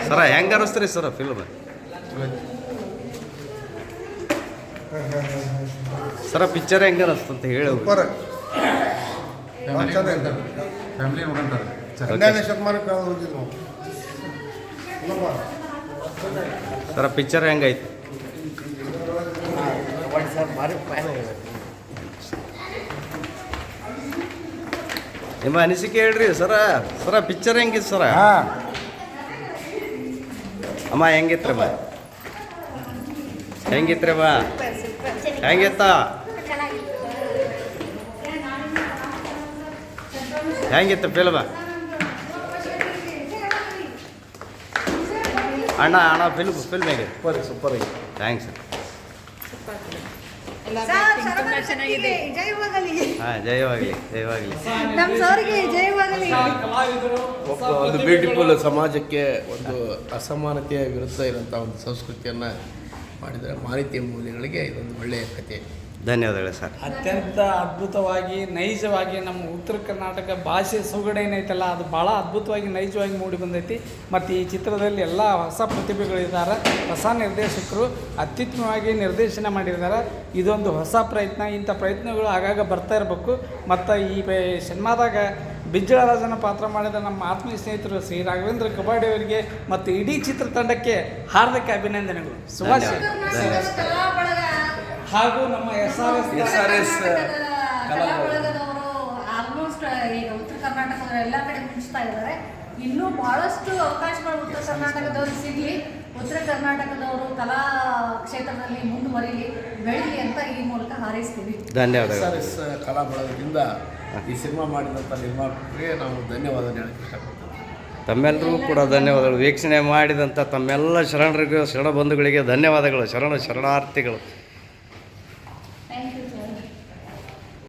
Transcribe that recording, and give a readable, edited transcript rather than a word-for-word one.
ಸರ ಹೆಂಗೆ ಅನಿಸ್ತೀರಿ ಸರ ಫಿಲ್ಮ್? ಸರ ಪಿಕ್ಚರ್ ಹೆಂಗೆ ಅನಿಸ್ತು ಅಂತ ಹೇಳಿ. ಫ್ಯಾಮಿಲಿ ನೋಡ್ತಾರೆ. ಸರ ಪಿಕ್ಚರ್ ಹೆಂಗೈತಿ? ನಿಮ್ಮ ಅನಿಸಿಕೆ ಹೇಳ್ರಿ ಸರ. ಸರ ಪಿಕ್ಚರ್ ಹೆಂಗಿತ್ತು ಸರ? ಅಮ್ಮ ಹೆಂಗಿತ್ರಿ ಹೆಂಗಿತ್ರಿ ಹೆಂಗಿತ್ತ? ಹೆಂಗಿತ್ತು ಫಿಲ್ಮ್? ಅಣ್ಣ ಫಿಲ್ಮ್ ಹೇಗೆ? ಸೂಪರ್ ಆಗಿ. Thanks sir. ಜಯವಾಗಲಿ. ಒಂದು ಬ್ಯೂಟಿಫುಲ್ ಸಮಾಜಕ್ಕೆ ಒಂದು ಅಸಮಾನತೆಯ ವಿರುದ್ಧ ಇರೋಂಥ ಒಂದು ಸಂಸ್ಕೃತಿಯನ್ನು ಮಾಡಿದರೆ ಮಾನವೀಯ ಮೌಲ್ಯಗಳಿಗೆ ಇದೊಂದು ಒಳ್ಳೆಯ ಕಥೆ. ಧನ್ಯವಾದಗಳು ಸರ್. ಅತ್ಯಂತ ಅದ್ಭುತವಾಗಿ ನೈಜವಾಗಿ ನಮ್ಮ ಉತ್ತರ ಕರ್ನಾಟಕ ಭಾಷೆ ಸೊಗಡು ಏನೈತಲ್ಲ ಅದು ಭಾಳ ಅದ್ಭುತವಾಗಿ ನೈಜವಾಗಿ ಮೂಡಿ ಬಂದೈತಿ. ಮತ್ತು ಈ ಚಿತ್ರದಲ್ಲಿ ಎಲ್ಲ ಹೊಸ ಪ್ರತಿಭೆಗಳಿದ್ದಾರೆ, ಹೊಸ ನಿರ್ದೇಶಕರು ಅತ್ಯುತ್ತಮವಾಗಿ ನಿರ್ದೇಶನ ಮಾಡಿದ್ದಾರೆ. ಇದೊಂದು ಹೊಸ ಪ್ರಯತ್ನ. ಇಂಥ ಪ್ರಯತ್ನಗಳು ಆಗಾಗ ಬರ್ತಾ ಇರಬೇಕು. ಮತ್ತು ಈ ಸಿನಿಮಾದಾಗ ಬಿಜ್ಜಳ ರಾಜನ ಪಾತ್ರ ಮಾಡಿದ ನಮ್ಮ ಆತ್ಮೀಯ ಸ್ನೇಹಿತರು ಶ್ರೀ ರಾಘವೇಂದ್ರ ಕಬಾಡಿ ಅವರಿಗೆ ಮತ್ತು ಇಡೀ ಚಿತ್ರತಂಡಕ್ಕೆ ಹಾರ್ದಿಕ ಅಭಿನಂದನೆಗಳು, ಶುಭಾಶಯ. ಹಾಗೂ ನಮ್ಮ SRS ಕಲಾಬಳಗದವರು ಆಲ್ಮೋಸ್ಟ್ ಈಗ ಉತ್ತರ ಕರ್ನಾಟಕದವರು ಎಲ್ಲ ಕಡೆ ಮಿಂಚ್ತಾ ಇದ್ದಾರೆ. ಇನ್ನೂ ಬಹಳಷ್ಟು ಅವಕಾಶಗಳು ಉತ್ತರ ಕರ್ನಾಟಕದವ್ರಿಗೆ ಸಿಗಲಿ, ಉತ್ತರ ಕರ್ನಾಟಕದವರು ಕಲಾ ಕ್ಷೇತ್ರದಲ್ಲಿ ಮುಂದುವರಿಲಿ, ಬೆಳೀಲಿ ಅಂತ ಈ ಮೂಲಕ ಹಾರೈಸ್ತೀವಿ. ಧನ್ಯವಾದಗಳು. SRS ಕಲಾ ಬಳಗದಿಂದ ಈ ಸಿನಿಮಾ ಮಾಡಿದಂಥ ನಿರ್ಮಾಪಕರಿಗೆ ನಾವು ಧನ್ಯವಾದ ಹೇಳಕ್ಕೆ ಇಷ್ಟಪಡ್ತೀವಿ. ತಮ್ಮೆಲ್ಲರೂ ಕೂಡ ಧನ್ಯವಾದಗಳು. ವೀಕ್ಷಣೆ ಮಾಡಿದಂಥ ತಮ್ಮೆಲ್ಲ ಶರಣರಿಗೂ ಶರಣ ಬಂಧುಗಳಿಗೆ ಧನ್ಯವಾದಗಳು. ಶರಣಾರ್ಥಿಗಳು. Thank you sir.